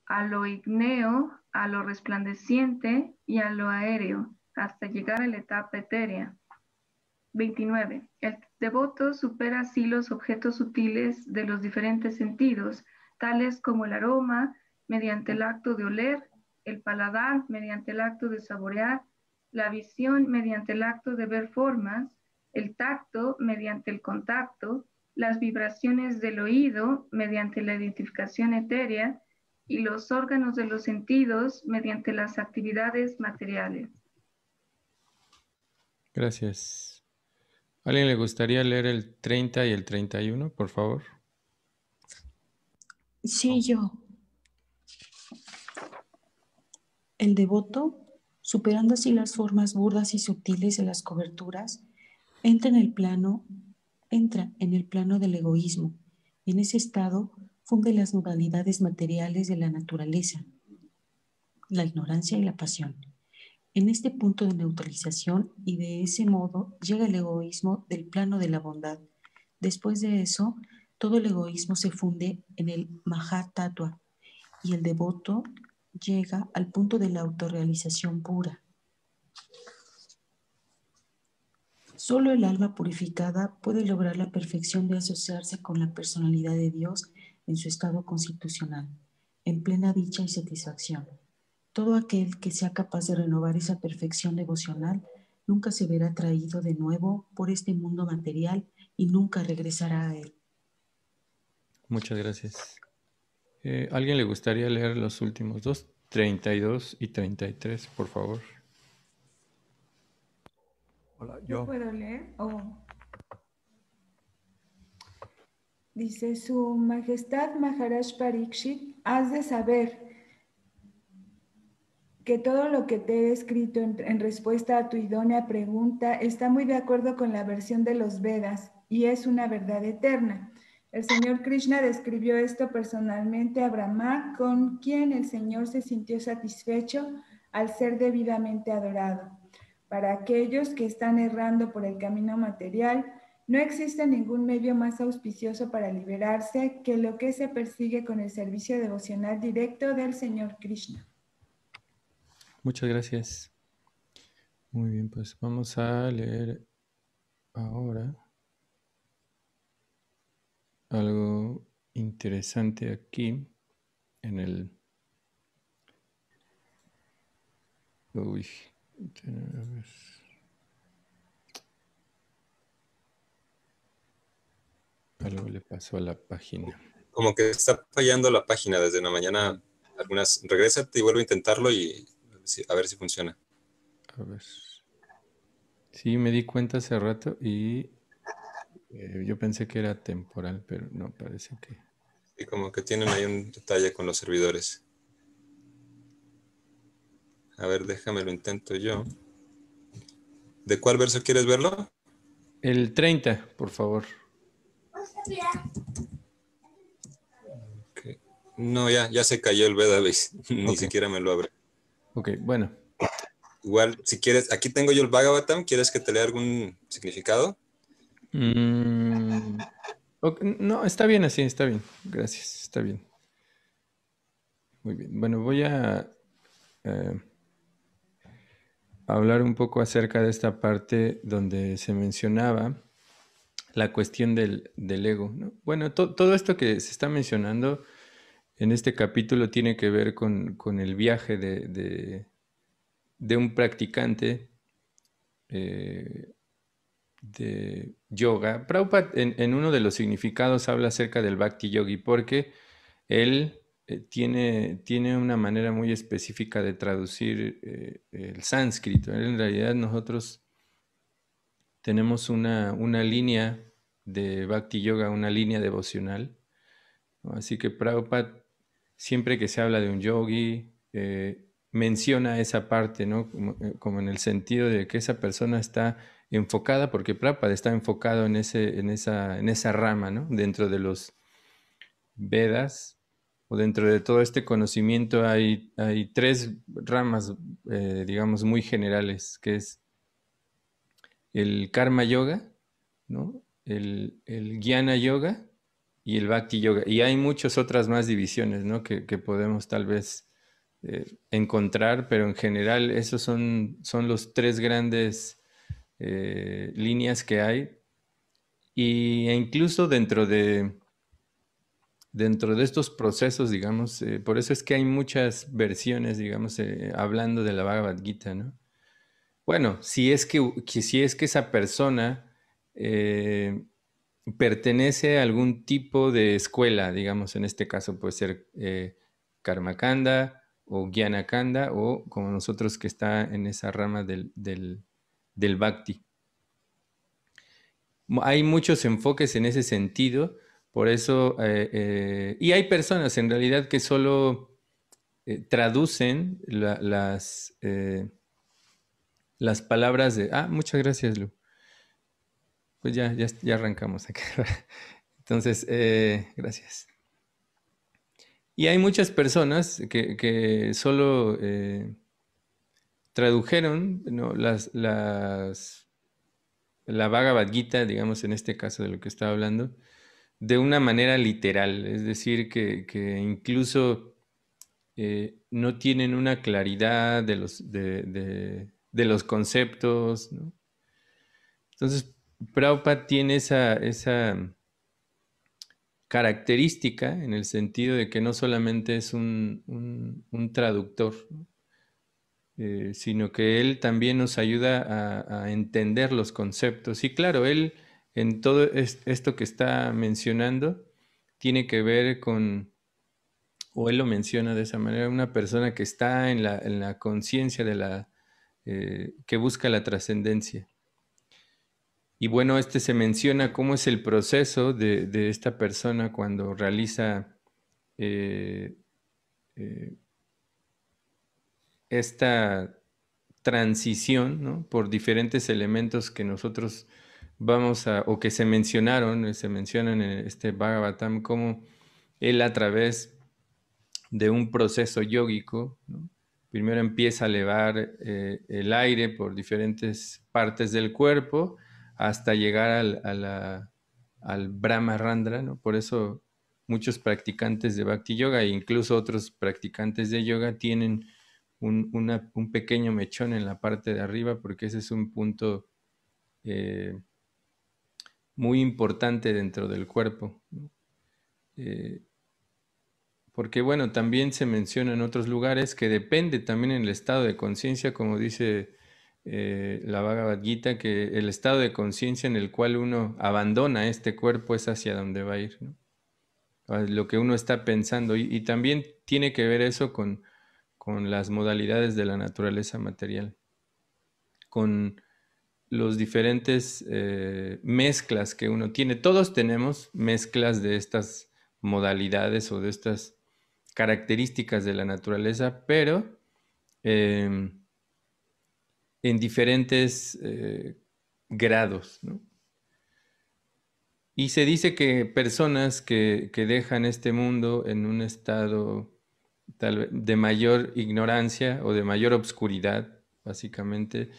a lo ígneo, a lo resplandeciente y a lo aéreo, hasta llegar a la etapa etérea. 29. El devoto supera así los objetos sutiles de los diferentes sentidos, tales como el aroma, mediante el acto de oler, el paladar, mediante el acto de saborear, la visión, mediante el acto de ver formas, el tacto, mediante el contacto, las vibraciones del oído, mediante la identificación etérea, y los órganos de los sentidos, mediante las actividades materiales. Gracias. ¿A alguien le gustaría leer el 30 y el 31, por favor? Sí, yo. El devoto, superando así las formas burdas y sutiles de las coberturas, entra en el plano del egoísmo. En ese estado funde las modalidades materiales de la naturaleza, la ignorancia y la pasión. En este punto de neutralización y de ese modo llega el egoísmo del plano de la bondad. Después de eso, todo el egoísmo se funde en el Mahatattva y el devoto llega al punto de la autorrealización pura. Solo el alma purificada puede lograr la perfección de asociarse con la personalidad de Dios en su estado constitucional, en plena dicha y satisfacción. Todo aquel que sea capaz de renovar esa perfección devocional nunca se verá atraído de nuevo por este mundo material y nunca regresará a él. Muchas gracias. ¿Alguien le gustaría leer los últimos dos? 32 y 33, por favor. Hola, ¿Yo puedo leer? Dice, Su Majestad Maharaj Parikshit, has de saber que todo lo que te he escrito en respuesta a tu idónea pregunta está muy de acuerdo con la versión de los Vedas y es una verdad eterna. El Señor Krishna describió esto personalmente a Brahma, con quien el Señor se sintió satisfecho al ser debidamente adorado. Para aquellos que están errando por el camino material, no existe ningún medio más auspicioso para liberarse que lo que se persigue con el servicio devocional directo del Señor Krishna. Muchas gracias. Muy bien, pues vamos a leer ahora algo interesante aquí en el... Uy, a ver. Algo le pasó a la página. Como que está fallando la página desde la mañana. Algunas, regrésate y vuelve a intentarlo y a ver si funciona. A ver. Sí, me di cuenta hace rato y yo pensé que era temporal, pero no, parece que... Y como que tienen ahí un detalle con los servidores. A ver, déjame lo intento yo. ¿De cuál verso quieres verlo? El 30, por favor. Okay. No, ya se cayó el Veda, ¿ves? Ni Okay. siquiera me lo abre. Ok, bueno. Igual, si quieres, aquí tengo yo el Bhagavatam. ¿Quieres que te lea algún significado? Okay, no, está bien así, está bien. Gracias, está bien. Muy bien. Bueno, voy a hablar un poco acerca de esta parte donde se mencionaba la cuestión del ego, ¿no? Bueno, todo esto que se está mencionando en este capítulo tiene que ver con el viaje de un practicante de yoga. Prabhupada en uno de los significados habla acerca del Bhakti Yogi porque él tiene una manera muy específica de traducir el sánscrito. En realidad nosotros tenemos una línea de Bhakti Yoga, una línea devocional, ¿no? Así que Prabhupada, siempre que se habla de un yogi, menciona esa parte, ¿no? Como en el sentido de que esa persona está enfocada, porque Prabhupada está enfocado en esa rama, ¿no? Dentro de los Vedas, o dentro de todo este conocimiento hay tres ramas, digamos, muy generales, que es el Karma Yoga, ¿no? El Jnana Yoga y el Bhakti Yoga. Y hay muchas otras más divisiones, ¿no? que podemos tal vez encontrar, pero en general esos son los tres grandes líneas que hay. E incluso dentro de estos procesos, digamos, por eso es que hay muchas versiones, digamos, hablando de la Bhagavad Gita, ¿no? Bueno, si es que esa persona pertenece a algún tipo de escuela, digamos, en este caso puede ser Karma Kanda o Jnana Kanda o como nosotros que está en esa rama del Bhakti. Hay muchos enfoques en ese sentido, por eso, y hay personas en realidad que solo traducen las palabras de... Ah, muchas gracias, Lu. Pues ya arrancamos acá. Entonces, gracias. Y hay muchas personas que solo tradujeron, ¿no? la Bhagavad Gita, digamos en este caso de lo que estaba hablando, de una manera literal, es decir, que incluso no tienen una claridad de los conceptos, ¿no? Entonces, Prabhupada tiene esa característica en el sentido de que no solamente es un traductor, ¿no? Sino que él también nos ayuda a entender los conceptos. Y claro, él en todo esto que está mencionando tiene que ver con, o él lo menciona de esa manera, una persona que está en la conciencia que busca la trascendencia. Y bueno, se menciona cómo es el proceso de esta persona cuando realiza eh, eh, esta transición, ¿no? Por diferentes elementos que nosotros o que se mencionaron, se mencionan en este Bhagavatam, como él a través de un proceso yógico, ¿no? Primero empieza a elevar el aire por diferentes partes del cuerpo hasta llegar al Brahma Randra, ¿no? Por eso muchos practicantes de Bhakti Yoga e incluso otros practicantes de yoga tienen un pequeño mechón en la parte de arriba porque ese es un punto muy importante dentro del cuerpo, ¿no? Porque bueno, también se menciona en otros lugares que depende también en el estado de conciencia, como dice la Bhagavad Gita, que el estado de conciencia en el cual uno abandona este cuerpo es hacia donde va a ir, ¿no? Lo que uno está pensando. Y también tiene que ver eso con las modalidades de la naturaleza material, con los diferentes mezclas que uno tiene. Todos tenemos mezclas de estas modalidades o de estas características de la naturaleza, pero en diferentes grados, ¿no? Y se dice que personas que dejan este mundo en un estado tal vez de mayor ignorancia o de mayor obscuridad, básicamente,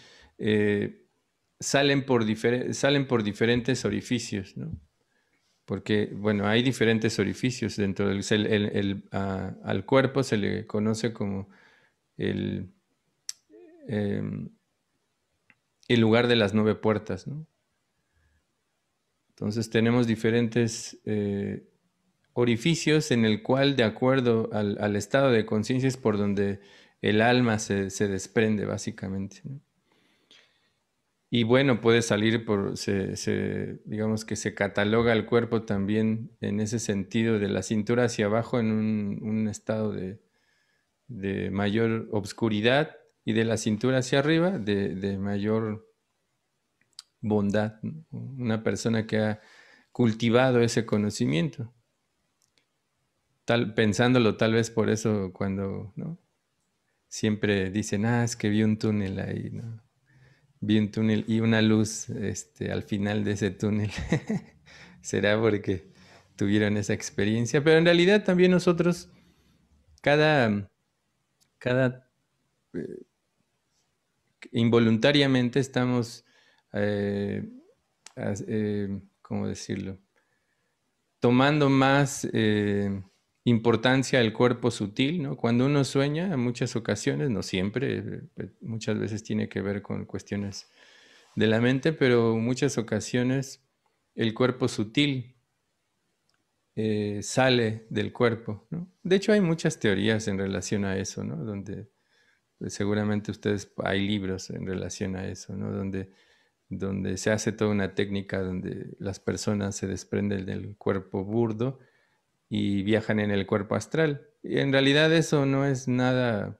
salen por diferentes orificios, ¿no? Porque, bueno, hay diferentes orificios dentro al cuerpo se le conoce como el, em, el lugar de las 9 puertas, ¿no? Entonces tenemos diferentes orificios en el cual, de acuerdo al estado de conciencia, es por donde el alma se desprende, básicamente, ¿no? Y bueno, puede salir digamos que se cataloga el cuerpo también en ese sentido, de la cintura hacia abajo en un estado de mayor obscuridad y de la cintura hacia arriba de mayor bondad, ¿no? Una persona que ha cultivado ese conocimiento. Pensándolo tal vez por eso cuando, ¿no? Siempre dicen, es que vi un túnel ahí, ¿no? Vi un túnel y una luz al final de ese túnel. Será porque tuvieron esa experiencia. Pero en realidad también nosotros, cada involuntariamente estamos, ¿cómo decirlo? tomando más importancia al cuerpo sutil, ¿no? Cuando uno sueña, en muchas ocasiones, no siempre, muchas veces tiene que ver con cuestiones de la mente, pero en muchas ocasiones el cuerpo sutil sale del cuerpo, ¿no? De hecho, hay muchas teorías en relación a eso, ¿no? Donde seguramente ustedes, hay libros en relación a eso, ¿no? Donde se hace toda una técnica donde las personas se desprenden del cuerpo burdo y viajan en el cuerpo astral. Y en realidad eso no es nada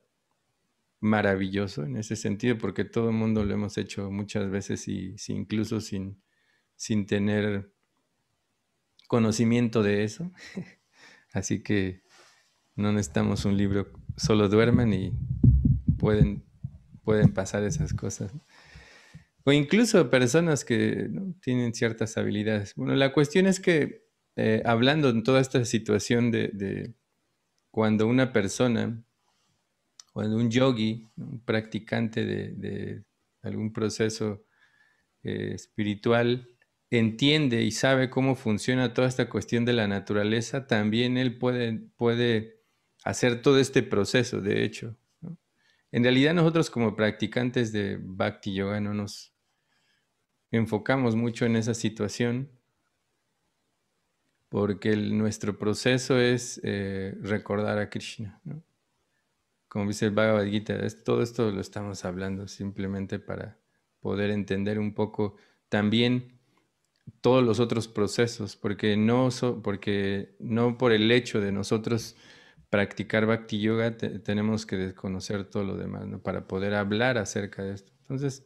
maravilloso en ese sentido, porque todo el mundo lo hemos hecho muchas veces y incluso sin tener conocimiento de eso. Así que no necesitamos un libro, solo duerman y pueden pasar esas cosas. O incluso personas que, ¿no?, tienen ciertas habilidades. Bueno, la cuestión es que hablando en toda esta situación de cuando una persona, cuando un yogi, ¿no?, un practicante de algún proceso espiritual, entiende y sabe cómo funciona toda esta cuestión de la naturaleza, también él puede hacer todo este proceso, de hecho, ¿no? En realidad nosotros como practicantes de Bhakti Yoga no nos enfocamos mucho en esa situación porque nuestro proceso es recordar a Krishna, ¿no? Como dice el Bhagavad Gita, todo esto lo estamos hablando simplemente para poder entender un poco también todos los otros procesos, porque no por el hecho de nosotros practicar Bhakti Yoga tenemos que desconocer todo lo demás, ¿no?, para poder hablar acerca de esto. Entonces,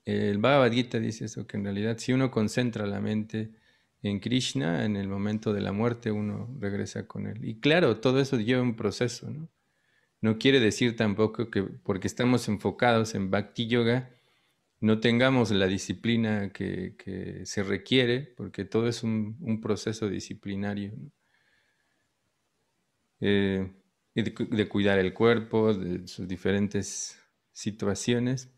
el Bhagavad Gita dice eso, que en realidad si uno concentra la mente en Krishna, en el momento de la muerte uno regresa con él. Y claro, todo eso lleva un proceso, ¿no? No quiere decir tampoco que porque estamos enfocados en Bhakti Yoga no tengamos la disciplina que se requiere, porque todo es un proceso disciplinario, ¿no? Y de cuidar el cuerpo, de sus diferentes situaciones.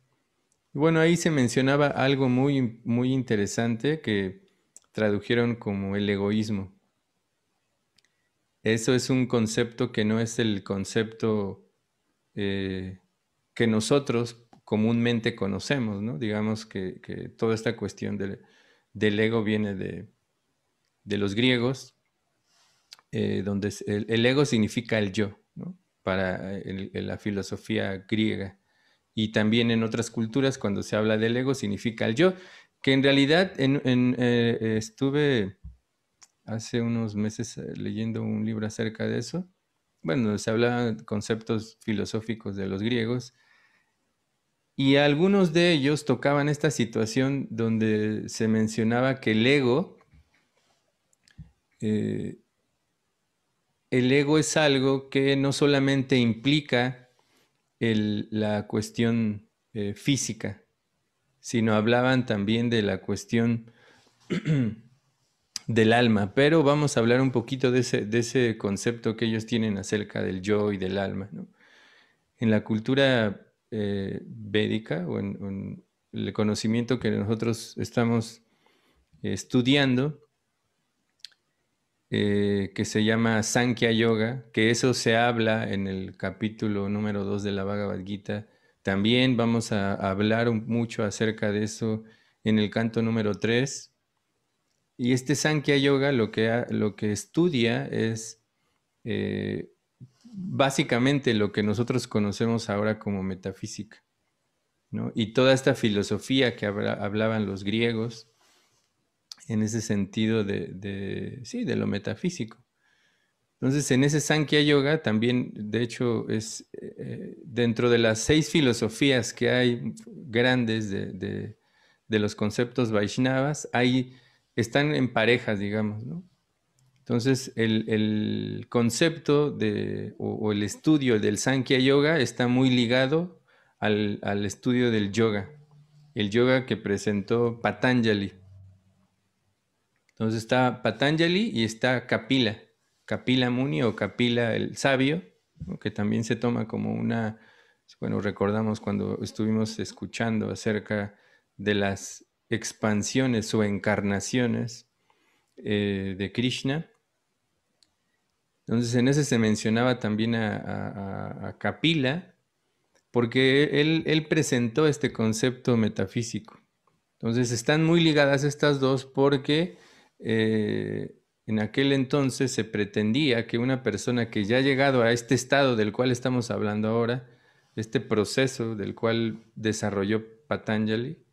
Y bueno, ahí se mencionaba algo muy, muy interesante que tradujeron como el egoísmo. Eso es un concepto que no es el concepto que nosotros comúnmente conocemos, ¿no? Digamos que toda esta cuestión del ego viene de los griegos, donde el ego significa el yo, ¿no?, para la filosofía griega. Y también en otras culturas, cuando se habla del ego, significa el yo, que en realidad estuve hace unos meses leyendo un libro acerca de eso. Bueno, se hablaban conceptos filosóficos de los griegos y algunos de ellos tocaban esta situación donde se mencionaba que el ego es algo que no solamente implica la cuestión física, sino hablaban también de la cuestión del alma. Pero vamos a hablar un poquito de ese concepto que ellos tienen acerca del yo y del alma, ¿no? En la cultura védica o en el conocimiento que nosotros estamos estudiando, que se llama Sankhya Yoga, que eso se habla en el capítulo número 2 de la Bhagavad Gita. También vamos a hablar mucho acerca de eso en el canto número 3. Y este Sankhya Yoga lo que estudia es básicamente lo que nosotros conocemos ahora como metafísica, ¿no? Y toda esta filosofía que hablaban los griegos en ese sentido de lo metafísico. Entonces, en ese Sankhya Yoga también, de hecho, es dentro de las 6 filosofías que hay grandes de los conceptos Vaishnavas, están en parejas, digamos, ¿no? Entonces, el concepto o el estudio del Sankhya Yoga está muy ligado al estudio del yoga, el yoga que presentó Patanjali. Entonces está Patanjali y está Kapila Muni o Kapila el sabio, ¿no?, que también se toma como recordamos cuando estuvimos escuchando acerca de las expansiones o encarnaciones de Krishna. Entonces en ese se mencionaba también a Kapila, porque él presentó este concepto metafísico. Entonces están muy ligadas estas dos porque en aquel entonces se pretendía que una persona que ya ha llegado a este estado del cual estamos hablando ahora, este proceso del cual desarrolló Patanjali,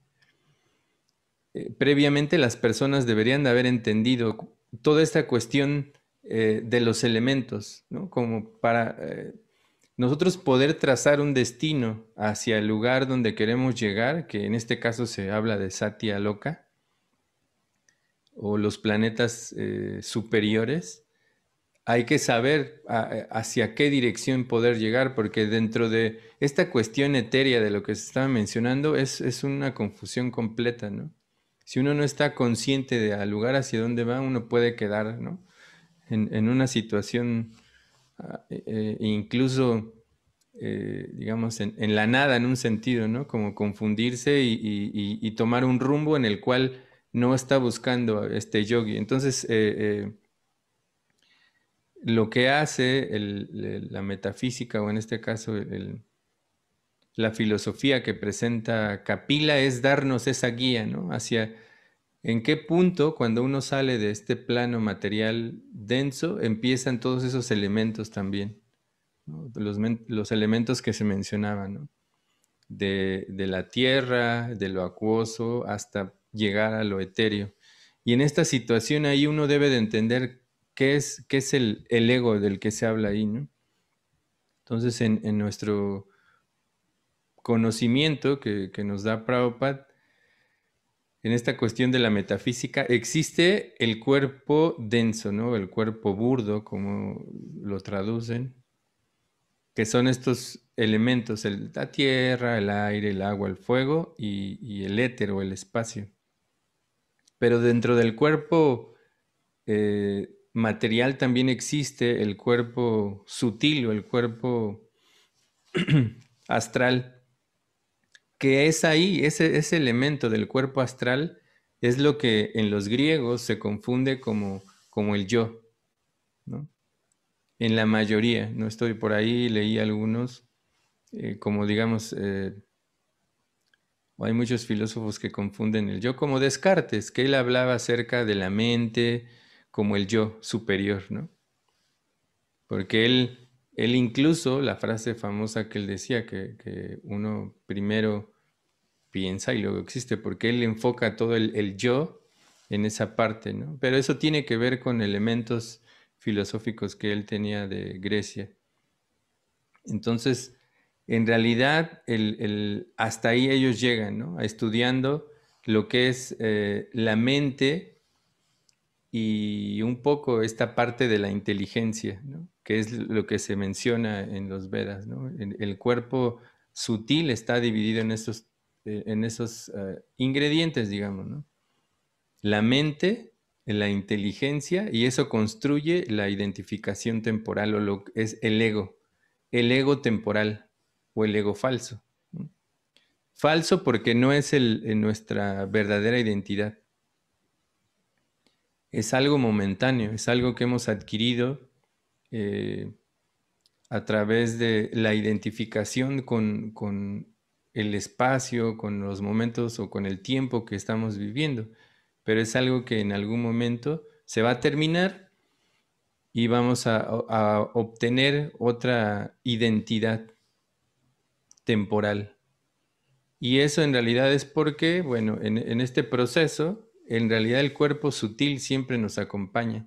previamente las personas deberían de haber entendido toda esta cuestión de los elementos, ¿no? Como para nosotros poder trazar un destino hacia el lugar donde queremos llegar, que en este caso se habla de Satya Loka, o los planetas superiores. Hay que saber hacia qué dirección poder llegar, porque dentro de esta cuestión etérea de lo que se estaba mencionando es una confusión completa, ¿no? Si uno no está consciente del lugar hacia dónde va, uno puede quedar, ¿no? en una situación incluso, digamos, en la nada, en un sentido, ¿no? Como confundirse y tomar un rumbo en el cual no está buscando este yogi. Entonces, lo que hace la metafísica, o en este caso la filosofía que presenta Kapila, es darnos esa guía, ¿no? Hacia en qué punto, cuando uno sale de este plano material denso, empiezan todos esos elementos también, ¿no? Los elementos que se mencionaban, ¿no? De la tierra, de lo acuoso, hasta llegar a lo etéreo. Y en esta situación ahí uno debe de entender qué es el ego del que se habla ahí, ¿no? Entonces, en nuestro conocimiento que nos da Prabhupada, en esta cuestión de la metafísica, existe el cuerpo denso, ¿no? El cuerpo burdo, como lo traducen, que son estos elementos, la tierra, el aire, el agua, el fuego y el éter o el espacio. Pero dentro del cuerpo material también existe el cuerpo sutil o el cuerpo astral, que es ahí, ese elemento del cuerpo astral es lo que en los griegos se confunde como el yo, ¿no? En la mayoría, no estoy por ahí, leí algunos, como digamos, hay muchos filósofos que confunden el yo, como Descartes, que él hablaba acerca de la mente como el yo superior, ¿no? Porque él incluso, la frase famosa que él decía, que uno primero piensa y luego existe, porque él enfoca todo el yo en esa parte, ¿no? Pero eso tiene que ver con elementos filosóficos que él tenía de Grecia. Entonces, en realidad, hasta ahí ellos llegan, ¿no? Estudiando lo que es la mente y un poco esta parte de la inteligencia, ¿no? Que es lo que se menciona en los Vedas, ¿no? El cuerpo sutil está dividido en esos ingredientes, digamos, ¿no? La mente, la inteligencia, y eso construye la identificación temporal, o lo que es el ego temporal o el ego falso, ¿no? Falso porque no es nuestra verdadera identidad. Es algo momentáneo, es algo que hemos adquirido a través de la identificación con el espacio, con los momentos o con el tiempo que estamos viviendo. Pero es algo que en algún momento se va a terminar y vamos a obtener otra identidad temporal. Y eso en realidad es porque, bueno, en este proceso, en realidad el cuerpo sutil siempre nos acompaña.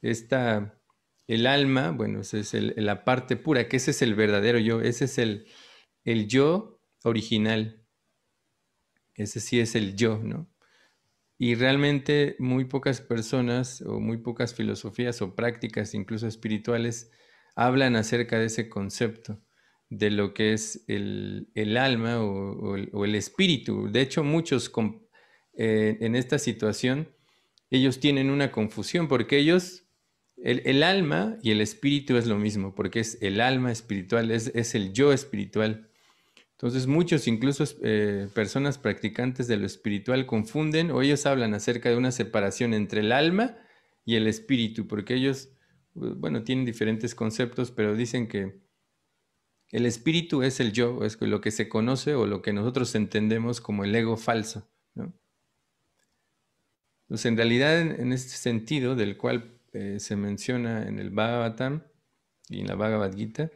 El alma, bueno, esa es la parte pura, que ese es el verdadero yo, ese es el yo original. Ese sí es el yo, ¿no? Y realmente muy pocas personas o muy pocas filosofías o prácticas, incluso espirituales, hablan acerca de ese concepto, de lo que es el alma o el espíritu. De hecho, muchos en esta situación, ellos tienen una confusión porque ellos, el alma y el espíritu es lo mismo, porque es el alma espiritual, es el yo espiritual. Entonces muchos, incluso personas practicantes de lo espiritual, confunden o ellos hablan acerca de una separación entre el alma y el espíritu, porque ellos, bueno, tienen diferentes conceptos, pero dicen que el espíritu es el yo, es lo que se conoce o lo que nosotros entendemos como el ego falso, ¿no? Entonces, en realidad, en este sentido, del cual se menciona en el Bhagavatam y en la Bhagavad Gita,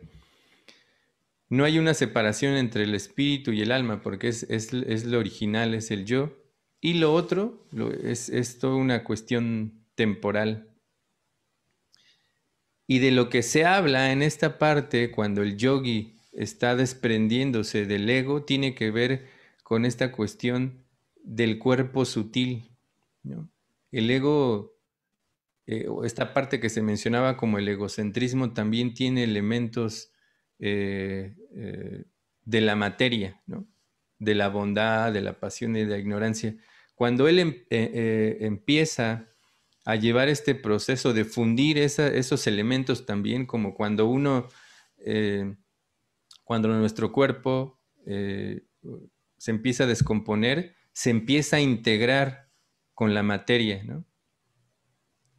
no hay una separación entre el espíritu y el alma, porque es lo original, es el yo, y lo otro es toda una cuestión temporal. Y de lo que se habla en esta parte, cuando el yogi está desprendiéndose del ego, tiene que ver con esta cuestión del cuerpo sutil, ¿no? El ego, o esta parte que se mencionaba como el egocentrismo, también tiene elementos de la materia, ¿no? De la bondad, de la pasión y de la ignorancia. Cuando él empieza a llevar este proceso de fundir esos elementos también, como cuando cuando nuestro cuerpo se empieza a descomponer, se empieza a integrar con la materia, ¿no?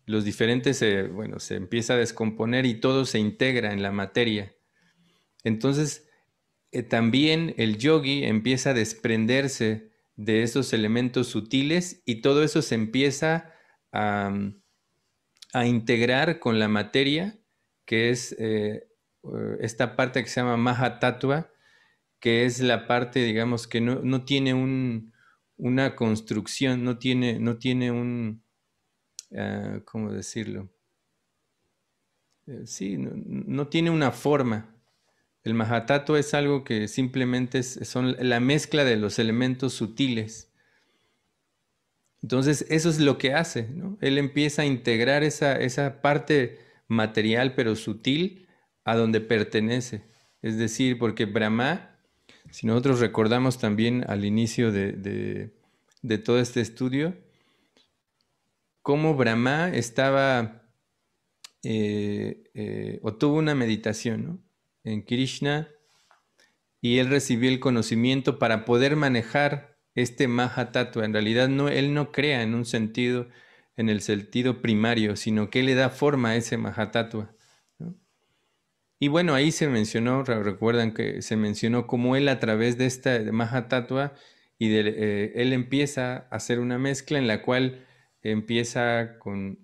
Los diferentes, bueno, se empieza a descomponer y todo se integra en la materia. Entonces, también el yogi empieza a desprenderse de esos elementos sutiles y todo eso se empieza a integrar con la materia, que es esta parte que se llama Mahatattva, que es la parte, digamos, que no tiene una construcción, no tiene un, ¿cómo decirlo? Sí, no tiene una forma. El Mahatattva es algo que simplemente son la mezcla de los elementos sutiles. Entonces, eso es lo que hace, ¿no? Él empieza a integrar esa parte material pero sutil a donde pertenece. Es decir, porque Brahma, si nosotros recordamos también al inicio de todo este estudio, cómo Brahma estaba o tuvo una meditación, ¿no? En Krishna, y él recibió el conocimiento para poder manejar este Mahatattva. En realidad él no crea en en el sentido primario, sino que él le da forma a ese Mahatattva, ¿no? Y bueno, ahí se mencionó, recuerdan que se mencionó cómo él a través de esta Mahatattva él empieza a hacer una mezcla en la cual empieza con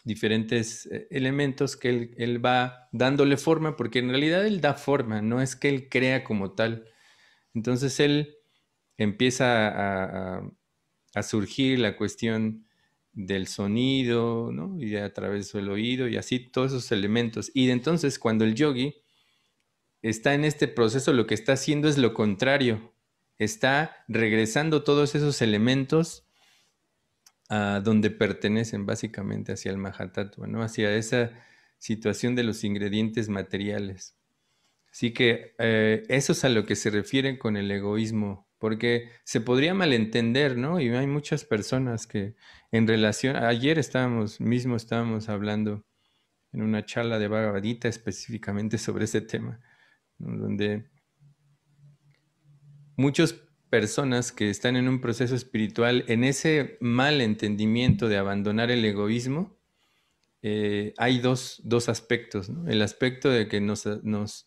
diferentes elementos que él va dándole forma, porque en realidad él da forma, no es que él crea como tal. Entonces él empieza a surgir la cuestión del sonido, ¿no? Y a través del oído y así todos esos elementos. Y entonces cuando el yogi está en este proceso, lo que está haciendo es lo contrario. Está regresando todos esos elementos a donde pertenecen, básicamente hacia el Mahatattva, ¿no? Hacia esa situación de los ingredientes materiales. Así que eso es a lo que se refieren con el egoísmo, porque se podría malentender, ¿no? Y hay muchas personas que en relación, ayer estábamos hablando en una charla de Bhagavad Gita específicamente sobre ese tema, ¿no? Donde muchas personas que están en un proceso espiritual, en ese mal entendimiento de abandonar el egoísmo, hay dos aspectos, ¿no? El aspecto de que nos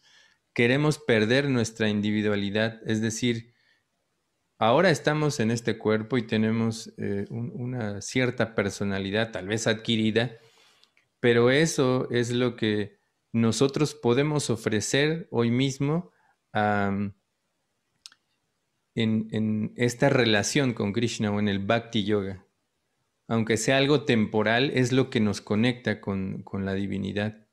queremos perder nuestra individualidad, es decir, ahora estamos en este cuerpo y tenemos una cierta personalidad, tal vez adquirida, pero eso es lo que nosotros podemos ofrecer hoy mismo en esta relación con Krishna o en el Bhakti Yoga. Aunque sea algo temporal, es lo que nos conecta con la divinidad.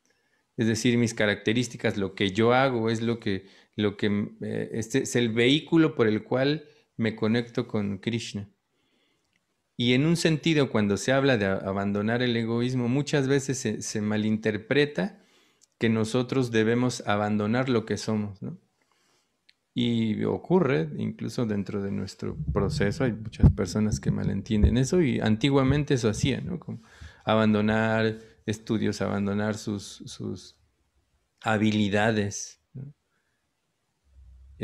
Es decir, mis características, lo que yo hago es este es el vehículo por el cual me conecto con Krishna. Y en un sentido, cuando se habla de abandonar el egoísmo, muchas veces se malinterpreta que nosotros debemos abandonar lo que somos, ¿no? Y ocurre, incluso dentro de nuestro proceso, hay muchas personas que malentienden eso y antiguamente eso hacían, ¿no? Como abandonar estudios, abandonar sus habilidades, ¿no?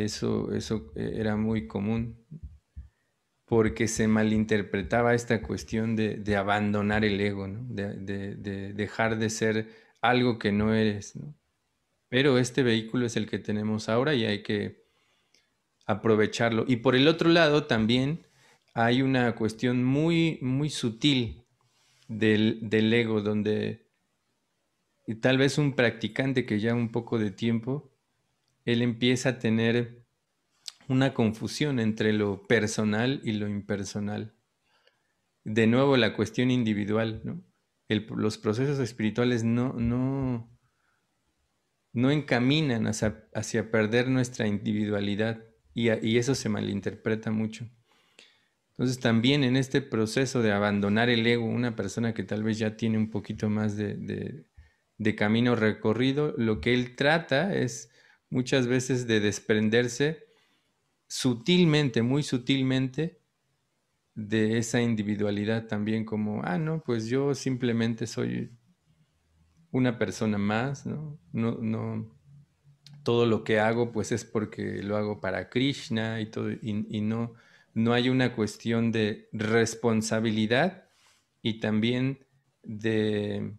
Eso era muy común porque se malinterpretaba esta cuestión de abandonar el ego, ¿no? De dejar de ser algo que no eres, ¿no? Pero este vehículo es el que tenemos ahora y hay que aprovecharlo. Y por el otro lado también hay una cuestión muy, muy sutil del ego, donde tal vez un practicante que ya un poco de tiempo, él empieza a tener una confusión entre lo personal y lo impersonal. De nuevo, la cuestión individual, ¿no? Los procesos espirituales no encaminan hacia perder nuestra individualidad y eso se malinterpreta mucho. Entonces también en este proceso de abandonar el ego, una persona que tal vez ya tiene un poquito más de camino recorrido, lo que él trata es muchas veces de desprenderse sutilmente, muy sutilmente, de esa individualidad también como, no, pues yo simplemente soy una persona más, ¿no? No, todo lo que hago pues es porque lo hago para Krishna y todo, y no hay una cuestión de responsabilidad y también de,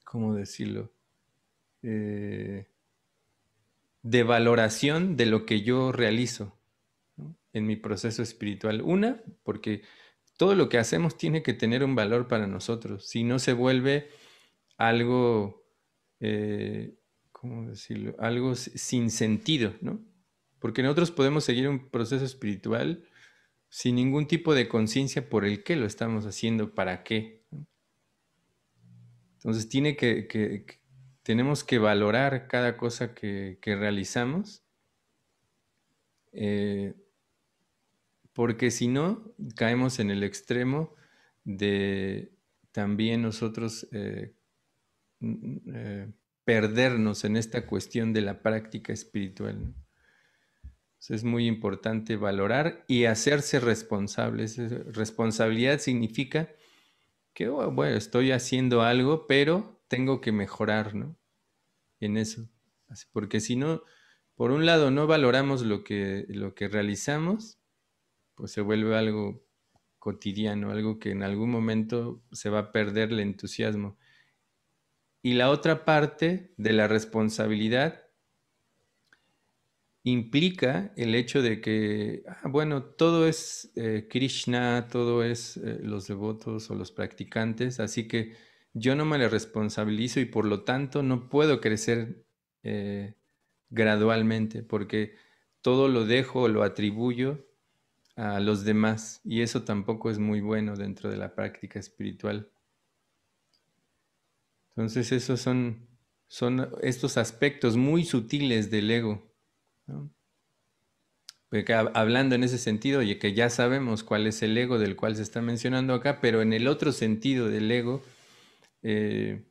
¿cómo decirlo? De valoración de lo que yo realizo, ¿no? En mi proceso espiritual. Una, porque todo lo que hacemos tiene que tener un valor para nosotros, si no se vuelve algo, ¿cómo decirlo? Algo sin sentido, ¿no? Porque nosotros podemos seguir un proceso espiritual sin ningún tipo de conciencia por el qué lo estamos haciendo, para qué, ¿no? Entonces tenemos que valorar cada cosa que realizamos, eh, porque si no, caemos en el extremo de también nosotros perdernos en esta cuestión de la práctica espiritual, ¿no? Entonces es muy importante valorar y hacerse responsables. Responsabilidad significa que, bueno, estoy haciendo algo, pero tengo que mejorar, ¿no? En eso. Porque si no, por un lado no valoramos lo que realizamos, pues se vuelve algo cotidiano, algo que en algún momento se va a perder el entusiasmo. Y la otra parte de la responsabilidad implica el hecho de que, bueno, todo es Krishna, todo es los devotos o los practicantes, así que yo no me le responsabilizo y por lo tanto no puedo crecer gradualmente porque todo lo dejo o lo atribuyo a los demás y eso tampoco es muy bueno dentro de la práctica espiritual. Entonces esos son estos aspectos muy sutiles del ego, ¿no? Porque hablando en ese sentido, oye, que ya sabemos cuál es el ego del cual se está mencionando acá, pero en el otro sentido del ego, en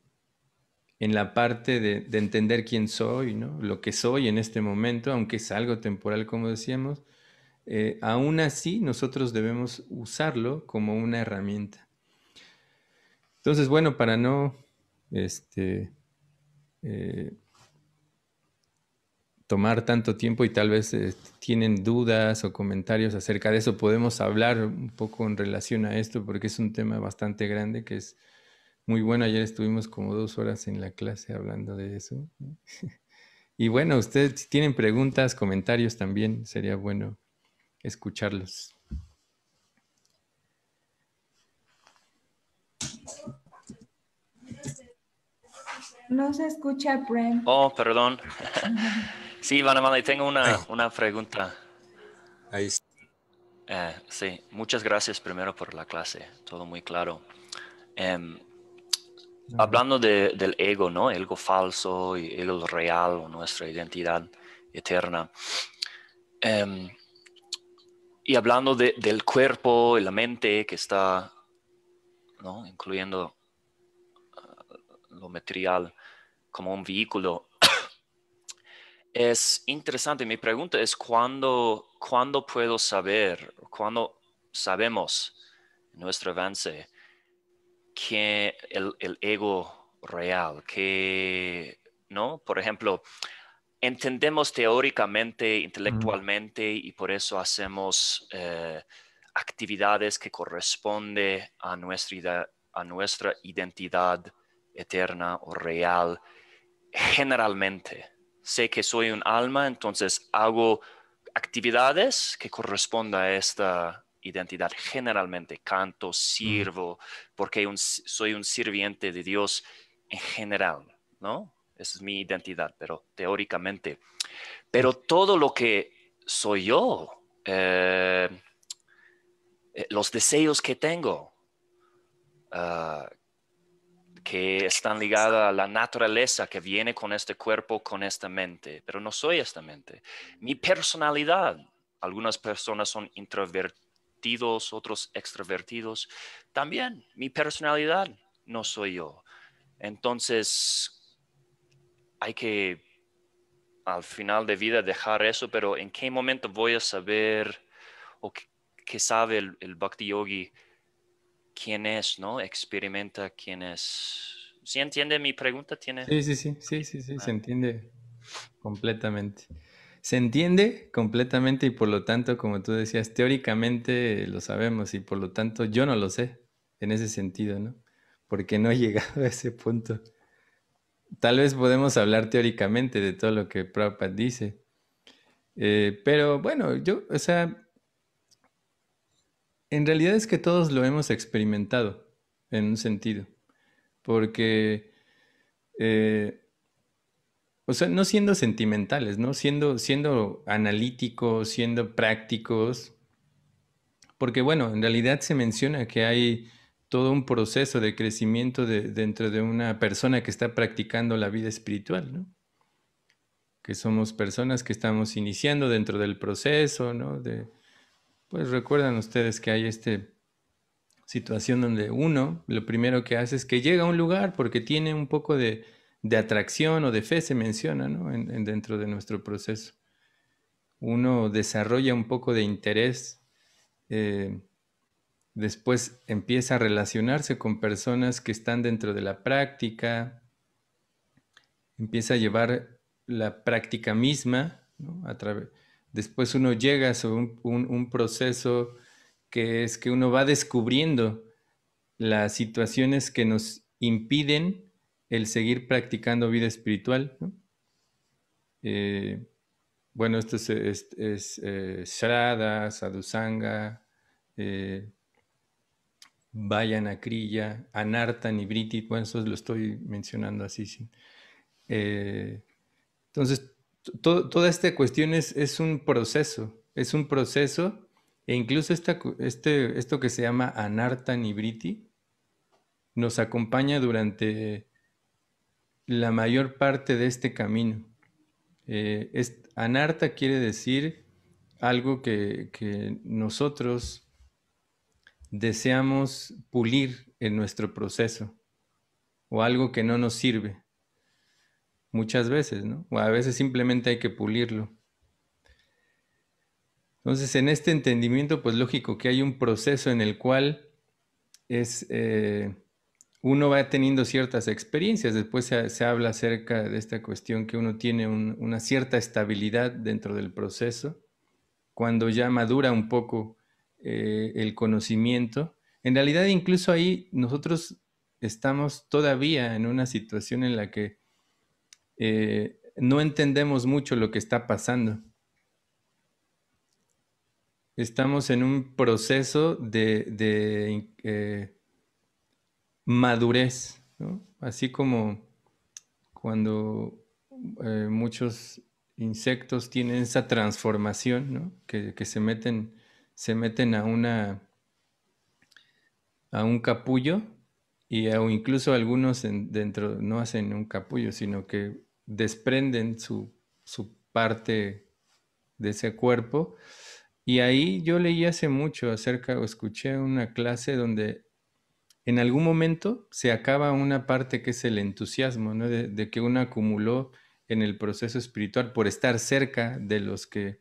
la parte de entender quién soy, ¿no? Lo que soy en este momento, aunque es algo temporal, como decíamos, aún así nosotros debemos usarlo como una herramienta. Entonces, bueno, para no tomar tanto tiempo y tal vez tienen dudas o comentarios acerca de eso, podemos hablar un poco en relación a esto porque es un tema bastante grande que es muy bueno. Ayer estuvimos como 2 horas en la clase hablando de eso, ¿no? Y bueno, ustedes si tienen preguntas, comentarios también, sería bueno escucharlos. No se escucha, Prem. Oh, perdón. Sí, Vanamali, tengo una pregunta. Ahí está. Sí, muchas gracias primero por la clase, todo muy claro. Hablando del ego, ¿no? El ego falso y el ego real, o nuestra identidad eterna. Y hablando del cuerpo y la mente que está, ¿no? Incluyendo lo material como un vehículo. Es interesante. Mi pregunta es ¿cuándo puedo saber, cuándo sabemos en nuestro avance que el ego real, que, ¿no? Por ejemplo, entendemos teóricamente, intelectualmente, y por eso hacemos actividades que corresponden a nuestra identidad eterna o real. Generalmente, sé que soy un alma, entonces hago actividades que corresponden a esta identidad. Generalmente canto, sirvo, porque soy un sirviente de Dios en general, ¿no? Esa es mi identidad, pero teóricamente. Pero todo lo que soy yo, los deseos que tengo, que están ligados a la naturaleza que viene con este cuerpo, con esta mente, pero no soy esta mente. Mi personalidad, algunas personas son introvertidos, otros extrovertidos. También mi personalidad no soy yo. Entonces, hay que al final de vida dejar eso, pero ¿en qué momento voy a saber o qué sabe el Bhakti Yogi quién es, ¿no? Experimenta quién es. ¿Sí entiende mi pregunta? ¿Tiene? Sí, se entiende completamente. Se entiende completamente y por lo tanto, como tú decías, teóricamente lo sabemos y por lo tanto yo no lo sé en ese sentido, ¿no? Porque no he llegado a ese punto. Tal vez podemos hablar teóricamente de todo lo que Prabhupada dice, pero bueno, o sea, en realidad es que todos lo hemos experimentado en un sentido, porque, o sea, no siendo sentimentales, ¿no? Siendo analíticos, siendo prácticos, porque bueno, en realidad se menciona que hay todo un proceso de crecimiento dentro de una persona que está practicando la vida espiritual, ¿no? Que somos personas que estamos iniciando dentro del proceso, ¿no? Pues recuerdan ustedes que hay esta situación donde uno lo primero que hace es que llega a un lugar porque tiene un poco de atracción o de fe, se menciona, ¿no? Dentro de nuestro proceso. Uno desarrolla un poco de interés, después empieza a relacionarse con personas que están dentro de la práctica, empieza a llevar la práctica misma, ¿no? Después uno llega a un proceso que es que uno va descubriendo las situaciones que nos impiden el seguir practicando vida espiritual, ¿no? Bueno, esto es Shraddha, Sadhusanga, Vayana Kriya, Anarta, Nibriti, bueno, eso lo estoy mencionando así, sí. Entonces, toda esta cuestión es un proceso, e incluso esto que se llama Anarta Nibriti nos acompaña durante la mayor parte de este camino. Anarta quiere decir algo que nosotros deseamos pulir en nuestro proceso o algo que no nos sirve muchas veces, ¿no? O a veces simplemente hay que pulirlo. Entonces, en este entendimiento, pues lógico que hay un proceso en el cual uno va teniendo ciertas experiencias. Después se habla acerca de esta cuestión que uno tiene una cierta estabilidad dentro del proceso. Cuando ya madura un poco el conocimiento, en realidad incluso ahí nosotros estamos todavía en una situación en la que no entendemos mucho lo que está pasando. Estamos en un proceso de madurez, ¿no? Así como cuando muchos insectos tienen esa transformación, ¿no? Que se meten a un capullo o incluso algunos dentro no hacen un capullo, sino que desprenden su parte de ese cuerpo. Y ahí yo leí hace mucho o escuché una clase donde en algún momento se acaba una parte que es el entusiasmo, ¿no? De que uno acumuló en el proceso espiritual por estar cerca de los que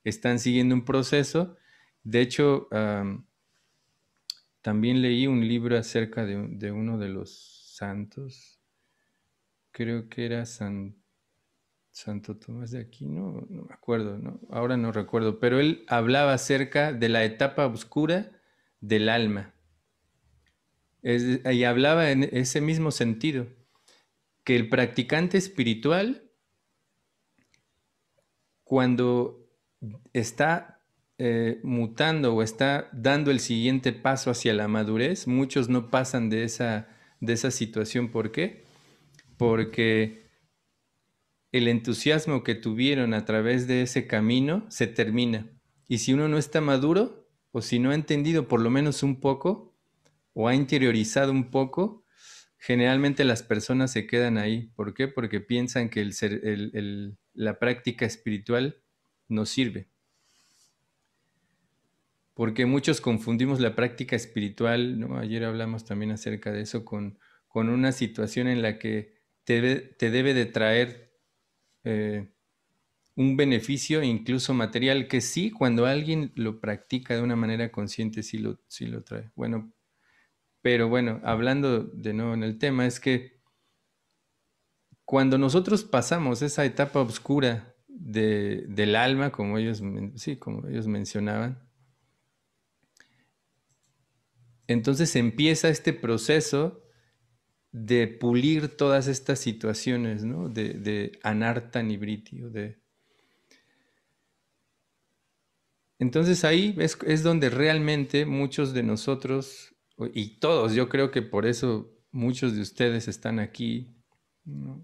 están siguiendo un proceso. De hecho, también leí un libro acerca de uno de los santos, creo que era San Santo Tomás de Aquino, no me acuerdo, ¿no? Ahora no recuerdo, pero él hablaba acerca de la etapa oscura del alma. Y hablaba en ese mismo sentido, que el practicante espiritual, cuando está mutando o está dando el siguiente paso hacia la madurez, muchos no pasan de esa situación. ¿Por qué? Porque el entusiasmo que tuvieron a través de ese camino se termina. Y si uno no está maduro, o si no ha entendido por lo menos un poco, o ha interiorizado un poco, generalmente las personas se quedan ahí. ¿Por qué? Porque piensan que la práctica espiritual no sirve. Porque muchos confundimos la práctica espiritual, ¿no? Ayer hablamos también acerca de eso, con una situación en la que te debe de traer un beneficio incluso material, que sí, cuando alguien lo practica de una manera consciente, sí lo trae. Bueno, pero bueno, hablando de nuevo en el tema, es que cuando nosotros pasamos esa etapa oscura del alma, como ellos mencionaban, entonces empieza este proceso de pulir todas estas situaciones, ¿no? De anarta nibriti. Entonces ahí es donde realmente muchos de nosotros, y todos, yo creo que por eso muchos de ustedes están aquí, ¿no?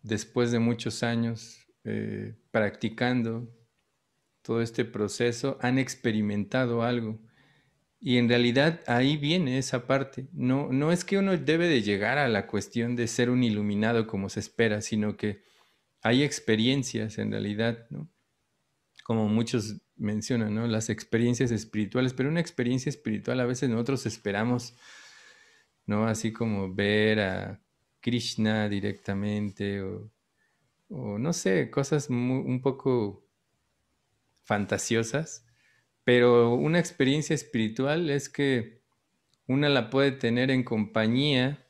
Después de muchos años practicando todo este proceso, han experimentado algo. Y en realidad ahí viene esa parte. No es que uno debe de llegar a la cuestión de ser un iluminado como se espera, sino que hay experiencias en realidad, ¿no? Como muchos mencionan, ¿no? Las experiencias espirituales, pero una experiencia espiritual a veces nosotros esperamos, ¿no? Así como ver a Krishna directamente o no sé, cosas un poco fantasiosas. Pero una experiencia espiritual es que una la puede tener en compañía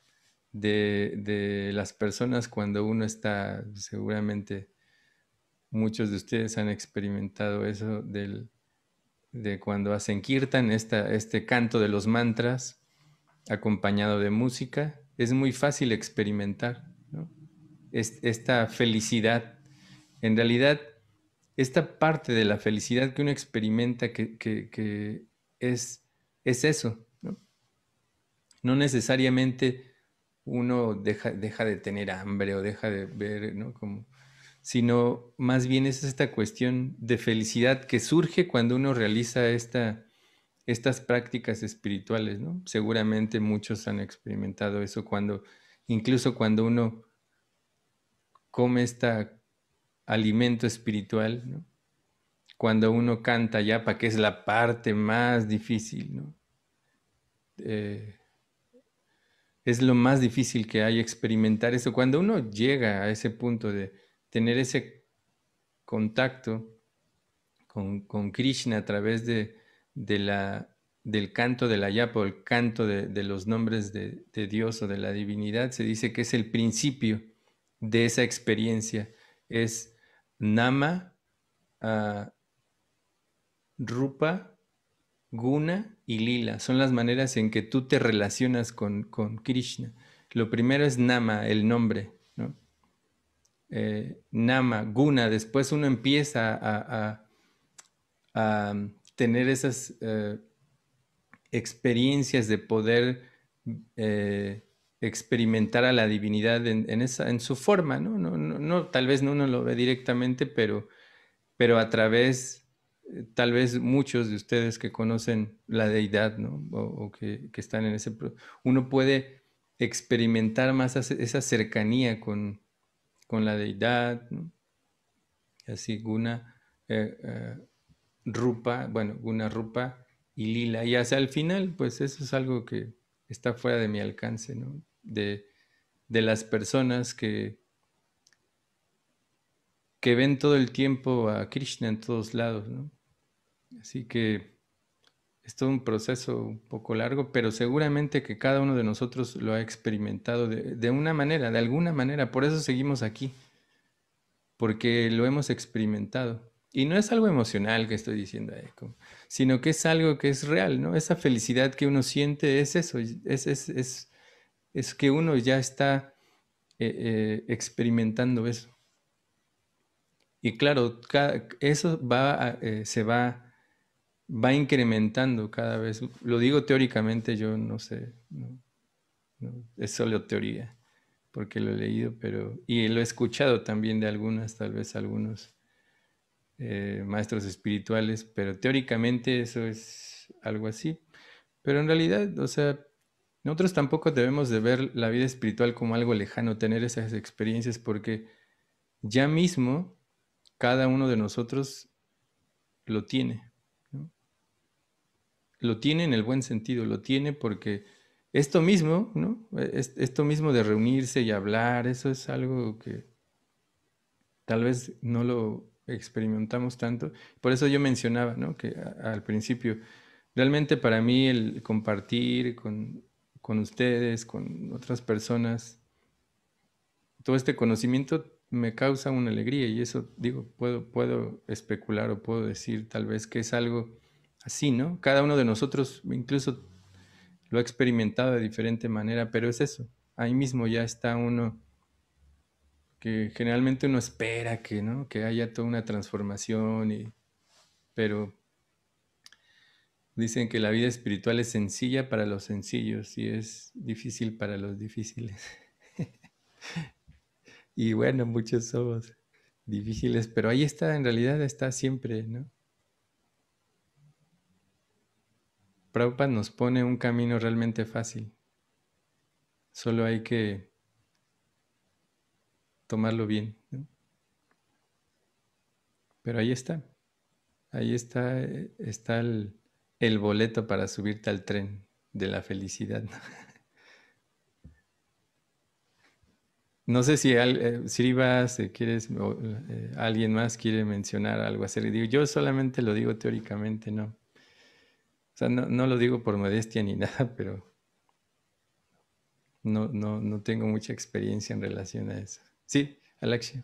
de las personas cuando uno está, seguramente muchos de ustedes han experimentado eso de cuando hacen kirtan, este canto de los mantras acompañado de música. Es muy fácil experimentar, ¿no? Esta felicidad. En realidad, esta parte de la felicidad que uno experimenta que es eso, ¿no? No necesariamente uno deja de tener hambre o deja de ver, ¿no? Sino más bien es esta cuestión de felicidad que surge cuando uno realiza estas prácticas espirituales, ¿no? Seguramente muchos han experimentado eso incluso cuando uno come alimento espiritual, ¿no? Cuando uno canta yapa, que es la parte más difícil, ¿no? Es lo más difícil que hay, experimentar eso. Cuando uno llega a ese punto de tener ese contacto con Krishna a través del canto de la yapa o el canto de los nombres de Dios o de la divinidad, se dice que es el principio de esa experiencia. Es nama, rupa, guna y lila. Son las maneras en que tú te relacionas con Krishna. Lo primero es nama, el nombre, ¿no? Nama, guna. Después uno empieza a tener esas experiencias de poder experimentar a la divinidad en su forma, ¿no? No, tal vez uno lo ve directamente, pero a través, tal vez muchos de ustedes que conocen la deidad, ¿no? O que están en uno puede experimentar más esa cercanía con la deidad, ¿no? Así, guna, rupa, guna, rupa y lila. Y hacia el final, pues eso es algo que está fuera de mi alcance, ¿no? De las personas que ven todo el tiempo a Krishna en todos lados, ¿no? Así que es todo un proceso un poco largo, pero seguramente que cada uno de nosotros lo ha experimentado de una manera, de alguna manera. Por eso seguimos aquí. porque lo hemos experimentado. Y no es algo emocional que estoy diciendo ahí, sino que es algo que es real, ¿no? Esa felicidad que uno siente es eso, es que uno ya está experimentando eso. Y claro, eso va incrementando cada vez. Lo digo teóricamente, yo no sé, es solo teoría, porque lo he leído, y lo he escuchado también de tal vez algunos maestros espirituales, pero teóricamente eso es algo así. Pero en realidad, o sea, nosotros tampoco debemos de ver la vida espiritual como algo lejano, tener esas experiencias, porque ya mismo cada uno de nosotros lo tiene, ¿no? Lo tiene en el buen sentido, lo tiene porque esto mismo, ¿no? Esto mismo de reunirse y hablar, eso es algo que tal vez no lo experimentamos tanto. Por eso yo mencionaba, ¿no? Que al principio, realmente para mí el compartir con ustedes, con otras personas, todo este conocimiento me causa una alegría y eso, digo, puedo especular o puedo decir tal vez que es algo así, ¿no? Cada uno de nosotros incluso lo ha experimentado de diferente manera, pero es eso. Ahí mismo ya está uno, que generalmente uno espera que, ¿no? Que haya toda una transformación, pero dicen que la vida espiritual es sencilla para los sencillos y es difícil para los difíciles. Y bueno, muchos somos difíciles, pero ahí está, en realidad está siempre, ¿no? Prabhupada nos pone un camino realmente fácil. Solo hay que tomarlo bien, ¿no? Pero ahí está. Ahí está el boleto para subirte al tren de la felicidad, ¿no? No sé si Srivas, quieres, alguien más quiere mencionar algo así. Digo, yo solamente lo digo teóricamente, ¿no? O sea, no lo digo por modestia ni nada, pero no tengo mucha experiencia en relación a eso. Sí, Alexia.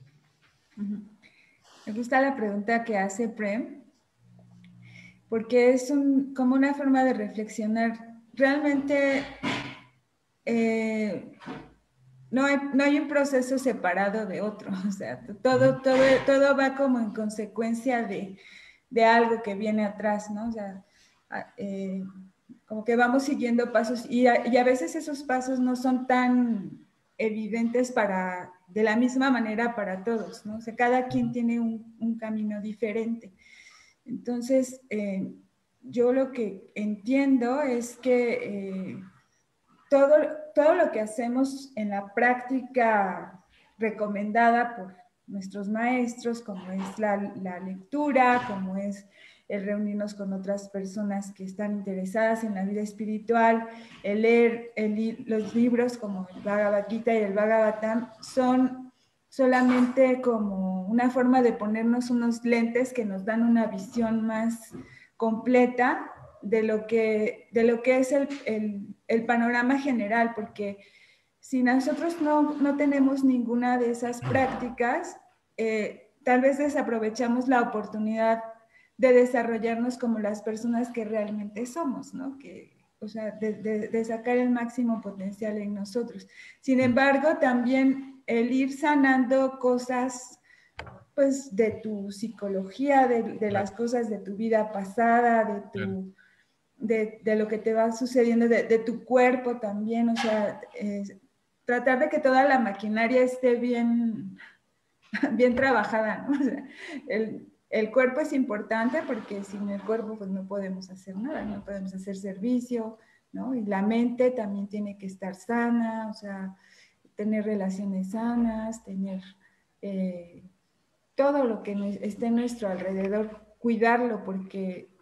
Me gusta la pregunta que hace Prem, porque es como una forma de reflexionar. Realmente no hay un proceso separado de otro, o sea, todo va como en consecuencia de algo que viene atrás, ¿no? O sea, como que vamos siguiendo pasos y a veces esos pasos no son tan evidentes de la misma manera para todos, ¿no? O sea, cada quien tiene un camino diferente. Entonces, yo lo que entiendo es que todo lo que hacemos en la práctica recomendada por nuestros maestros, como es la lectura, como es el reunirnos con otras personas que están interesadas en la vida espiritual, el leer los libros como el Bhagavad Gita y el Bhagavatam, son solamente como una forma de ponernos unos lentes que nos dan una visión más completa de lo que es el panorama general, porque si nosotros no tenemos ninguna de esas prácticas, tal vez desaprovechamos la oportunidad de desarrollarnos como las personas que realmente somos, ¿no? O sea, de sacar el máximo potencial en nosotros. Sin embargo, también el ir sanando cosas, pues, de tu psicología, de las cosas de tu vida pasada, de lo que te va sucediendo, de tu cuerpo también, o sea, tratar de que toda la maquinaria esté bien trabajada, ¿no? O sea, el cuerpo es importante porque sin el cuerpo pues no podemos hacer nada, no podemos hacer servicio, ¿no? Y la mente también tiene que estar sana, o sea, tener relaciones sanas, tener todo lo que esté en nuestro alrededor, cuidarlo,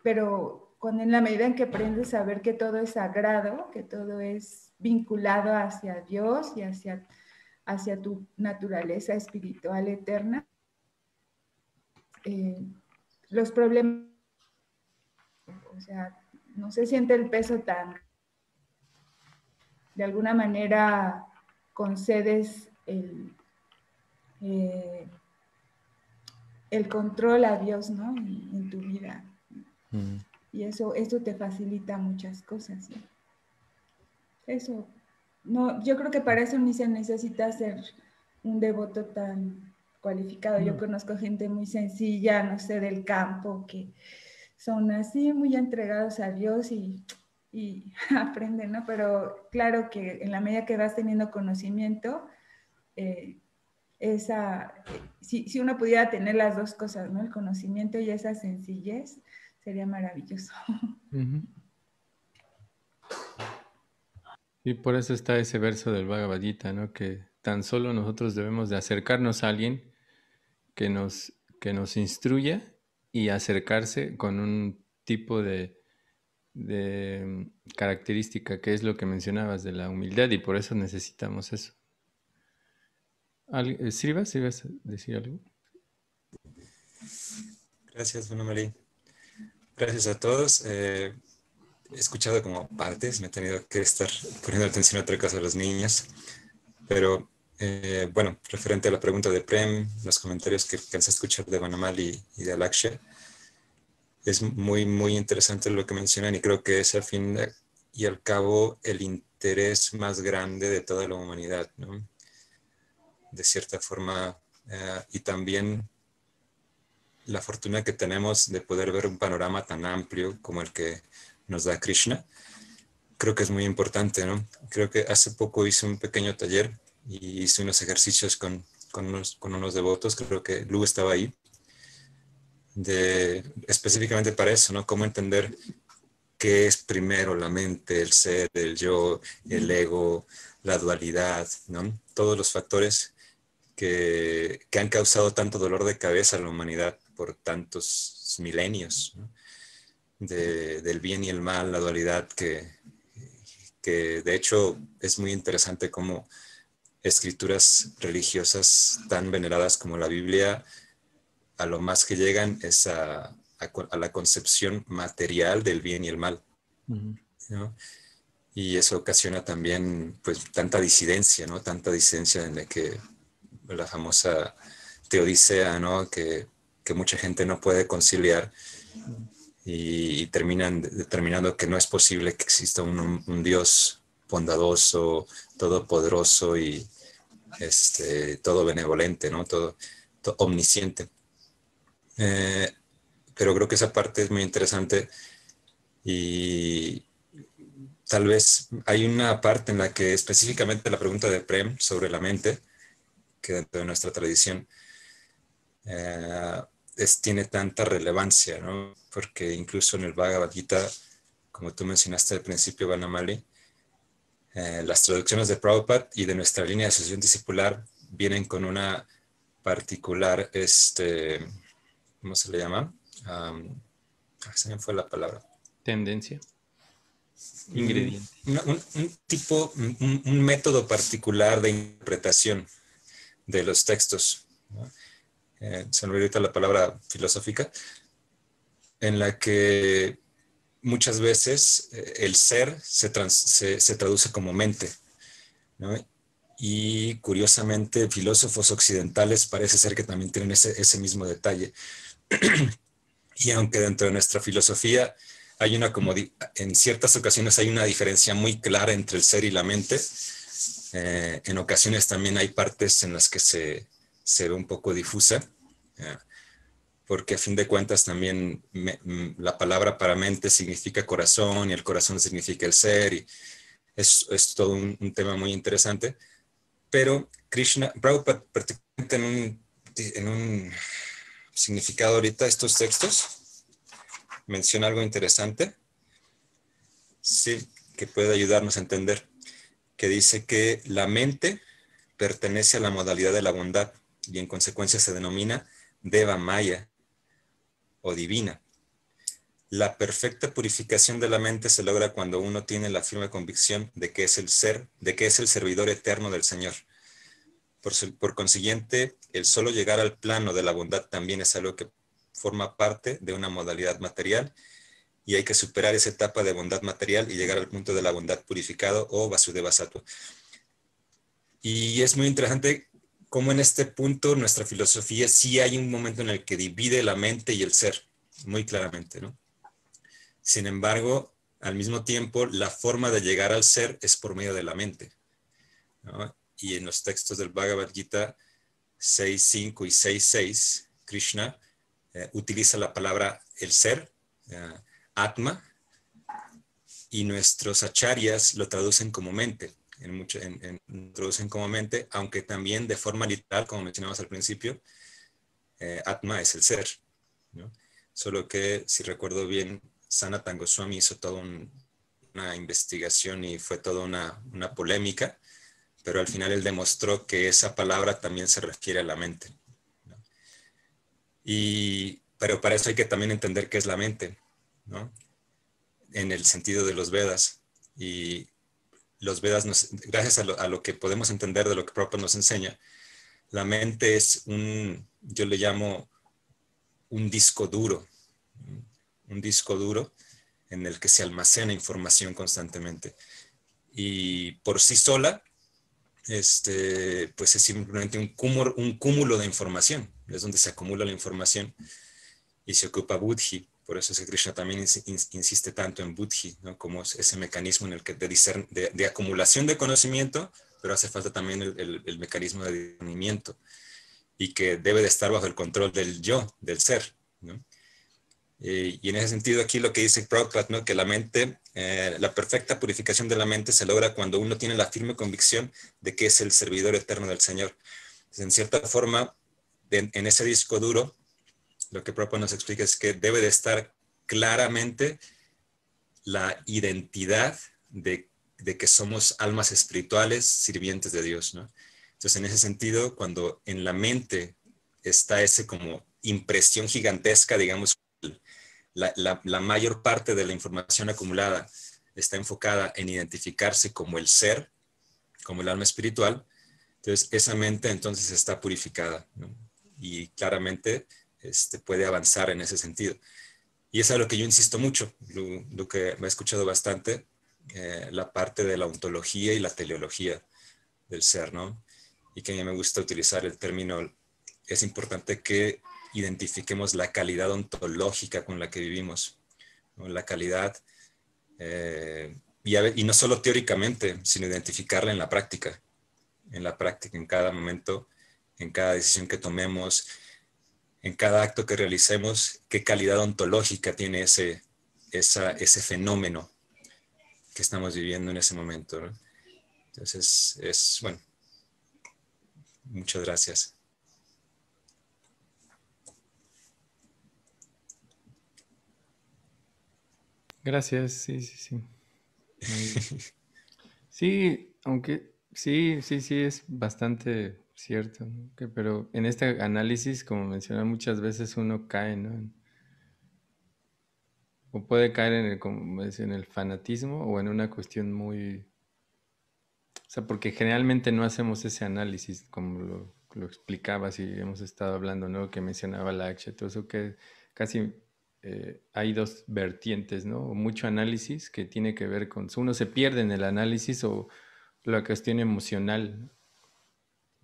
pero en la medida en que aprendes a ver que todo es sagrado, que todo es vinculado hacia Dios y hacia tu naturaleza espiritual eterna, los problemas, o sea, no se siente el peso tan, de alguna manera concedes el control a Dios, ¿no? En tu vida. Mm. Y esto te facilita muchas cosas, ¿sí? Eso, no, yo creo que para eso ni se necesita ser un devoto tan cualificado. Yo conozco gente muy sencilla, no sé, del campo, que son así muy entregados a Dios y aprenden, ¿no? Pero claro que en la medida que vas teniendo conocimiento, si uno pudiera tener las dos cosas, ¿no? El conocimiento y esa sencillez, sería maravilloso. Ujú. Y por eso está ese verso del Bhagavad Gita, ¿no? Que tan solo nosotros debemos de acercarnos a alguien que nos instruya y acercarse con un tipo de característica que es lo que mencionabas de la humildad y por eso necesitamos eso. Srivas, ¿sí vas a decir algo? Gracias, Ana María. Gracias a todos. He escuchado como partes, me he tenido que estar poniendo atención a otra cosa de los niños, pero bueno, referente a la pregunta de Prem, los comentarios que alcancé a escuchar de Vanamal y de Alaksha, es muy, muy interesante lo que mencionan y creo que es al fin y al cabo el interés más grande de toda la humanidad, ¿no? De cierta forma, y también la fortuna que tenemos de poder ver un panorama tan amplio como el que nos da Krishna, creo que es muy importante, ¿no? Creo que hace poco hice un pequeño taller y hice unos ejercicios con unos devotos, creo que Lu estaba ahí, específicamente para eso, ¿no? Cómo entender qué es primero la mente, el ser, el yo, el ego, la dualidad, ¿no? Todos los factores que han causado tanto dolor de cabeza a la humanidad por tantos milenios, ¿no? Del bien y el mal, la dualidad que de hecho es muy interesante cómo escrituras religiosas tan veneradas como la Biblia, a lo más que llegan es a la concepción material del bien y el mal, ¿no? Y eso ocasiona también pues tanta disidencia, ¿no? Tanta disidencia en la que la famosa teodicea, ¿no? Que mucha gente no puede conciliar y terminan determinando que no es posible que exista un Dios bondadoso, todopoderoso y todo benevolente, ¿no? Todo omnisciente. Pero creo que esa parte es muy interesante y tal vez hay una parte en la que específicamente la pregunta de Prem sobre la mente, que dentro de nuestra tradición tiene tanta relevancia, ¿no? Porque incluso en el Bhagavad Gita, como tú mencionaste al principio, Vanamali, las traducciones de Prabhupada y de nuestra línea de asociación discipular vienen con una particular, ¿cómo se le llama? Se me fue la palabra. Tendencia. Ingrediente. Un método particular de interpretación de los textos, ¿no? Se me olvidó ahorita la palabra filosófica, en la que muchas veces el ser se traduce como mente, ¿no? Y curiosamente filósofos occidentales parece ser que también tienen ese mismo detalle. Y aunque dentro de nuestra filosofía hay en ciertas ocasiones hay una diferencia muy clara entre el ser y la mente, en ocasiones también hay partes en las que se ve un poco difusa, porque a fin de cuentas también la palabra para mente significa corazón y el corazón significa el ser y es todo un tema muy interesante. Pero Prabhupada, particularmente en un significado ahorita, estos textos, menciona algo interesante, sí, que puede ayudarnos a entender, que dice que la mente pertenece a la modalidad de la bondad y en consecuencia se denomina Deva Maya o divina. La perfecta purificación de la mente se logra cuando uno tiene la firme convicción de que es el ser, de que es el servidor eterno del Señor. Por consiguiente, el solo llegar al plano de la bondad también es algo que forma parte de una modalidad material y hay que superar esa etapa de bondad material y llegar al punto de la bondad purificado o Vasudeva Sattva. Y es muy interesante cómo en este punto nuestra filosofía sí hay un momento en el que divide la mente y el ser, muy claramente, ¿no? Sin embargo, al mismo tiempo, la forma de llegar al ser es por medio de la mente, ¿no? Y en los textos del Bhagavad Gita 6.5 y 6.6, Krishna utiliza la palabra el ser, Atma, y nuestros acharyas lo traducen como mente, traducen como mente, aunque también de forma literal, como mencionamos al principio, Atma es el ser, ¿no? Solo que, si recuerdo bien, Sanatana Goswami hizo toda una investigación y fue toda una polémica, pero al final él demostró que esa palabra también se refiere a la mente, ¿no? Pero para eso hay que también entender qué es la mente, ¿no? En el sentido de los Vedas. Y los Vedas, gracias a lo que podemos entender de lo que Prabhupada nos enseña, la mente es yo le llamo un disco duro en el que se almacena información constantemente. Y por sí sola, pues es simplemente un cúmulo de información, es donde se acumula la información y se ocupa Buddhi. Por eso es que Krishna también insiste tanto en Buddhi, ¿no? Como ese mecanismo en el que de acumulación de conocimiento, pero hace falta también el mecanismo de discernimiento y que debe de estar bajo el control del yo, del ser, ¿no? Y en ese sentido aquí lo que dice Prabhupada, ¿no? Que la mente, la perfecta purificación de la mente se logra cuando uno tiene la firme convicción de que es el servidor eterno del Señor. Entonces, en cierta forma, en ese disco duro, lo que Prabhupada nos explica es que debe de estar claramente la identidad de que somos almas espirituales sirvientes de Dios, ¿no? Entonces, en ese sentido, cuando en la mente está ese como impresión gigantesca, digamos, la mayor parte de la información acumulada está enfocada en identificarse como el ser, como el alma espiritual, entonces esa mente entonces está purificada, ¿no? Y claramente puede avanzar en ese sentido. Y es a lo que yo insisto mucho, lo que me he escuchado bastante, la parte de la ontología y la teleología del ser, ¿no? Y que a mí me gusta utilizar el término, es importante que identifiquemos la calidad ontológica con la que vivimos, ¿no? La calidad, y no solo teóricamente, sino identificarla en la práctica, en cada momento, en cada decisión que tomemos, en cada acto que realicemos, qué calidad ontológica tiene ese fenómeno que estamos viviendo en ese momento, ¿no? Entonces, bueno, muchas gracias. Gracias, sí, sí, sí. Muy bien. Sí, aunque sí, sí, sí, es bastante cierto, ¿no? Pero en este análisis, como mencioné muchas veces, uno cae, ¿no? O puede caer como en el fanatismo o en una cuestión muy... O sea, porque generalmente no hacemos ese análisis como lo explicabas y hemos estado hablando, ¿no? Que mencionaba la Akshay, todo eso que casi hay dos vertientes, ¿no? O mucho análisis que tiene que ver con... Uno se pierde en el análisis o la cuestión emocional, ¿no?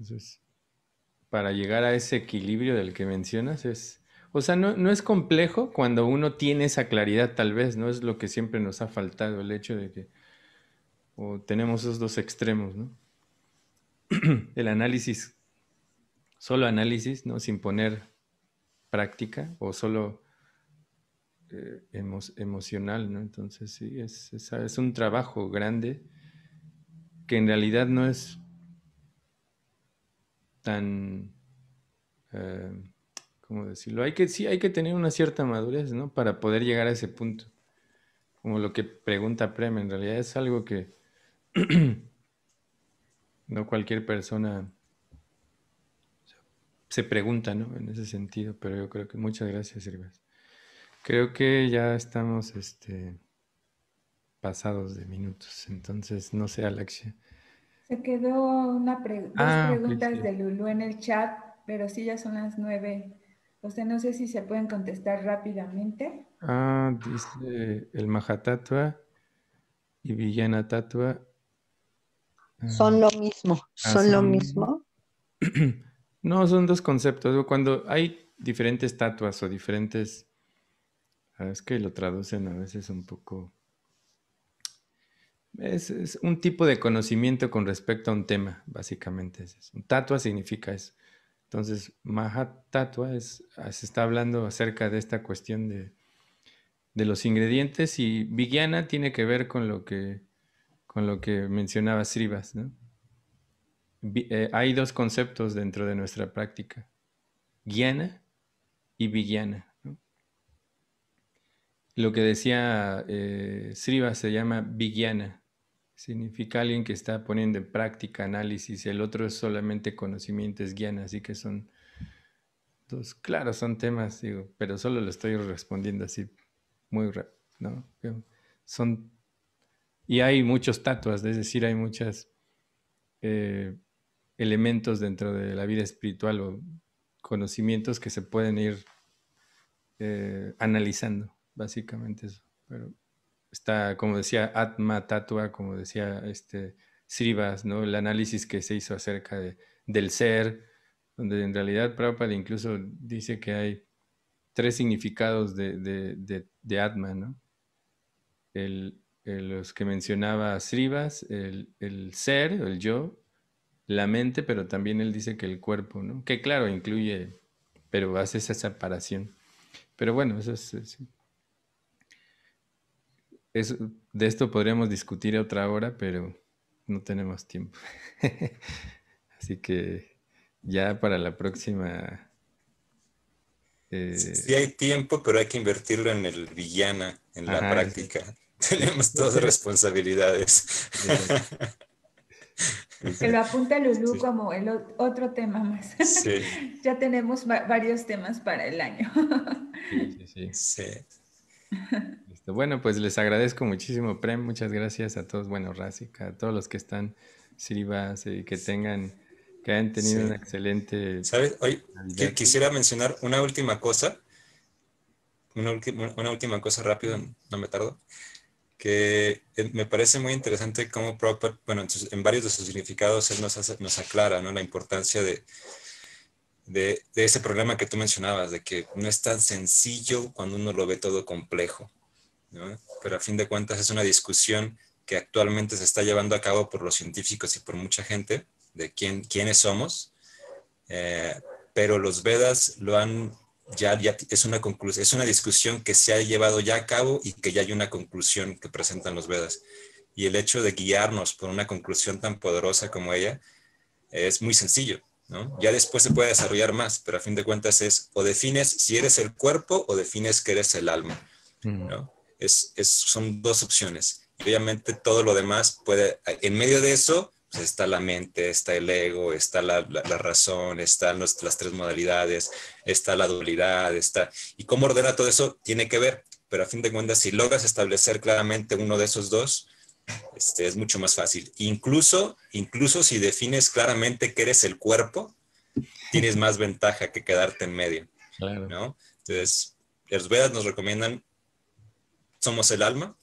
Entonces, para llegar a ese equilibrio del que mencionas es... O sea, no es complejo cuando uno tiene esa claridad, tal vez, ¿no? Es lo que siempre nos ha faltado, el hecho de que o tenemos esos dos extremos, ¿no? El análisis, solo análisis, ¿no? Sin poner práctica o solo emocional, ¿no? Entonces, sí, es un trabajo grande que en realidad no es tan... ¿cómo decirlo? Sí, hay que tener una cierta madurez, ¿no? Para poder llegar a ese punto. Como lo que pregunta Prem, en realidad es algo que no cualquier persona se pregunta, ¿no? En ese sentido, pero yo creo que muchas gracias, Sirvas. Creo que ya estamos pasados de minutos, entonces no sé, Alexia. Se quedó dos Ok, preguntas sí. de Lulú en el chat, pero sí ya son las 9. O sea, no sé si se pueden contestar rápidamente. Dice el Mahatattva y Villana Tattva Son lo mismo, son lo son mismo. No, son dos conceptos. Cuando hay diferentes tatuas o diferentes... Es que lo traducen a veces un poco... Es un tipo de conocimiento con respecto a un tema, básicamente. Es eso. Tatua significa eso. Entonces, Mahatattva se está hablando acerca de esta cuestión de los ingredientes, y Vijnana tiene que ver con lo que mencionaba Srivas, ¿no? Hay dos conceptos dentro de nuestra práctica: Jnana y Vijnana, ¿no? Lo que decía Srivas se llama Vijnana. Significa alguien que está poniendo en práctica análisis. El otro es solamente conocimiento, es Jnana. Así que son dos, claro, son temas, digo, pero solo lo estoy respondiendo así muy rápido, ¿no? Son, y hay muchos tatuas, es decir, hay muchos elementos dentro de la vida espiritual o conocimientos que se pueden ir analizando, básicamente eso. Pero está, como decía Atma Tattva, como decía Srivas, ¿no? El análisis que se hizo acerca del ser, donde en realidad Prabhupada incluso dice que hay 3 significados de Atma, ¿no? Los que mencionaba Srivas, el ser, el yo, la mente, pero también él dice que el cuerpo, ¿no? Que claro, incluye, pero hace esa separación. Pero bueno, eso de esto podríamos discutir a otra hora, pero no tenemos tiempo. Así que ya para la próxima... Sí hay tiempo, pero hay que invertirlo en el Vijnana, en la práctica. Sí. Tenemos todas responsabilidades. Que lo apunta Lulú como el otro tema más. Sí. Ya tenemos varios temas para el año. Sí. Listo. Bueno, pues les agradezco muchísimo, Prem. Muchas gracias a todos, bueno, Rasika, a todos los que están, Srivas, que hayan tenido una excelente... ¿Sabes? Hoy quisiera mencionar una última cosa. Una última cosa rápido, no me tardo. Que me parece muy interesante cómo Prabhupada, bueno, en varios de sus significados él nos aclara, ¿no? La importancia de ese problema que tú mencionabas, de que no es tan sencillo cuando uno lo ve todo complejo, ¿no? Pero a fin de cuentas es una discusión que actualmente se está llevando a cabo por los científicos y por mucha gente, de quiénes somos, pero los Vedas lo han... Ya es una conclusión, es una discusión que se ha llevado ya a cabo y que ya hay una conclusión que presentan los Vedas. Y el hecho de guiarnos por una conclusión tan poderosa como ella es muy sencillo, ¿no? Ya después se puede desarrollar más, pero a fin de cuentas es o defines si eres el cuerpo o defines que eres el alma, ¿no? Son dos opciones. Y obviamente todo lo demás puede, en medio de eso, pues está la mente, está el ego, está la razón, están las 3 modalidades, está la dualidad, y cómo ordena todo eso tiene que ver, pero a fin de cuentas si logras establecer claramente uno de esos dos, es mucho más fácil. Incluso si defines claramente que eres el cuerpo, tienes más ventaja que quedarte en medio, claro, ¿no? Entonces, los Vedas nos recomiendan, somos el alma,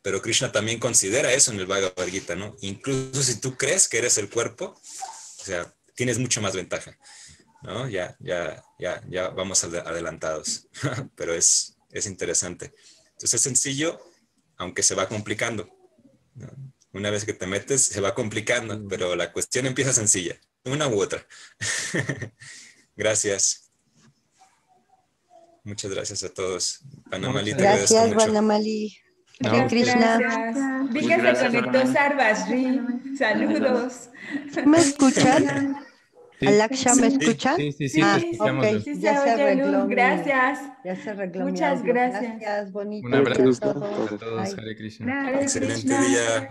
pero Krishna también considera eso en el Bhagavad Gita, ¿no? Incluso si tú crees que eres el cuerpo, o sea, tienes mucho más ventaja, ¿no? Ya vamos adelantados, pero es interesante. Entonces es sencillo, aunque se va complicando, ¿no? Una vez que te metes, se va complicando, pero la cuestión empieza sencilla, una u otra. Gracias. Muchas gracias a todos. Vanamali, te agradezco mucho. Gracias, Vanamali. Hare Krishna. Gracias. Vi que se conectó Sarvasri. Saludos. ¿Me escuchan? Sí. Alaksha, ¿me escuchan? Sí, te Sí, escuchamos. ok. Sí, Ya se arregló. Gracias. Ya se arregló. Muchas gracias. Gracias, bonito. Un abrazo a todos. a todos. Bye. Hare Krishna. Hare Excelente Krishna. día.